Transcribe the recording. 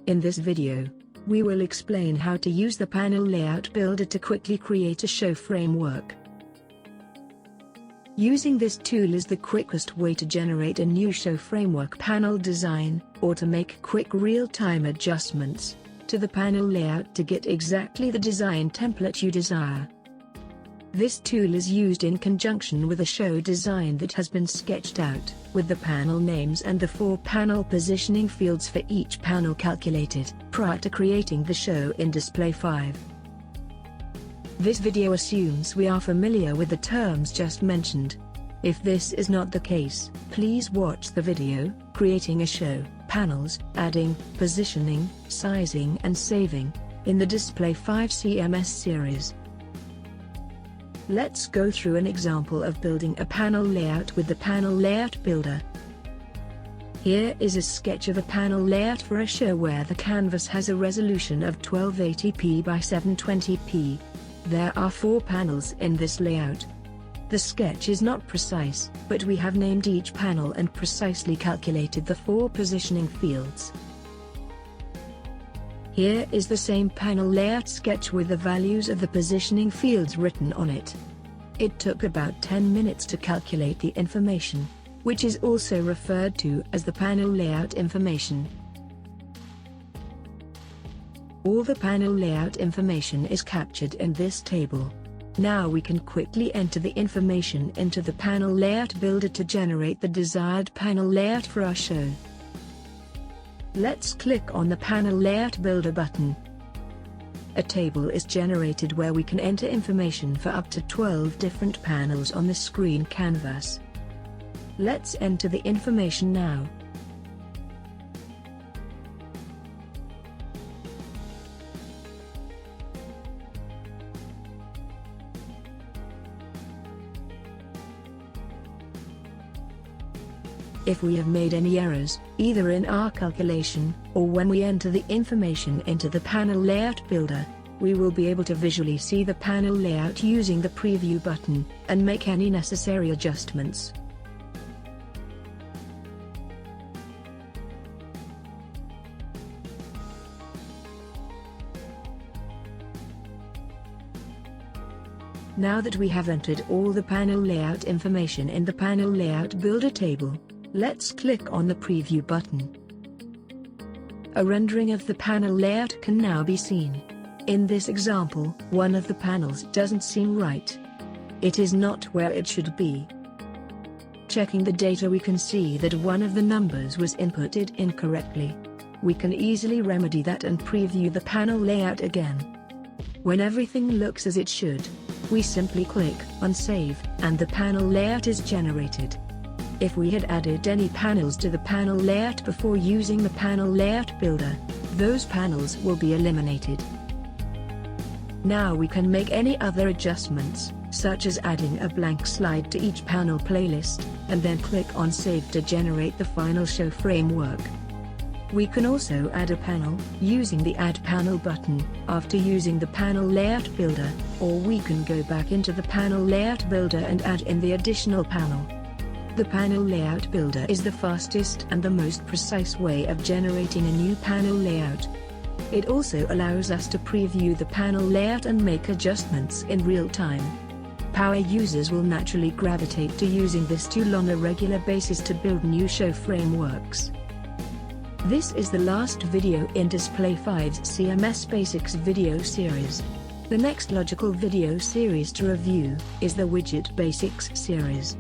In this video, we will explain how to use the Panel Layout Builder to quickly create a show framework. Using this tool is the quickest way to generate a new show framework panel design, or to make quick real-time adjustments to the panel layout to get exactly the design template you desire. This tool is used in conjunction with a show design that has been sketched out, with the panel names and the 4 panel positioning fields for each panel calculated prior to creating the show in Display5. This video assumes we are familiar with the terms just mentioned. If this is not the case, please watch the video, Creating a Show, Panels, Adding, Positioning, Sizing and Saving, in the Display5 CMS series. Let's go through an example of building a panel layout with the Panel Layout Builder. Here is a sketch of a panel layout for a show where the canvas has a resolution of 1280p by 720p. There are 4 panels in this layout. The sketch is not precise, but we have named each panel and precisely calculated the 4 positioning fields. Here is the same panel layout sketch with the values of the positioning fields written on it. It took about 10 minutes to calculate the information, which is also referred to as the panel layout information. All the panel layout information is captured in this table. Now we can quickly enter the information into the Panel Layout Builder to generate the desired panel layout for our show. Let's click on the Panel Layout Builder button. A table is generated where we can enter information for up to 12 different panels on the screen canvas. Let's enter the information now. If we have made any errors, either in our calculation, or when we enter the information into the Panel Layout Builder, we will be able to visually see the panel layout using the Preview button, and make any necessary adjustments. Now that we have entered all the panel layout information in the Panel Layout Builder table, let's click on the Preview button. A rendering of the panel layout can now be seen. In this example, one of the panels doesn't seem right. It is not where it should be. Checking the data, we can see that one of the numbers was inputted incorrectly. We can easily remedy that and preview the panel layout again. When everything looks as it should, we simply click on Save, and the panel layout is generated. If we had added any panels to the panel layout before using the Panel Layout Builder, those panels will be eliminated. Now we can make any other adjustments, such as adding a blank slide to each panel playlist, and then click on Save to generate the final show framework. We can also add a panel, using the Add Panel button, after using the Panel Layout Builder, or we can go back into the Panel Layout Builder and add in the additional panel. The Panel Layout Builder is the fastest and the most precise way of generating a new panel layout. It also allows us to preview the panel layout and make adjustments in real time. Power users will naturally gravitate to using this tool on a regular basis to build new show frameworks. This is the last video in Display5's CMS Basics video series. The next logical video series to review is the Widget Basics series.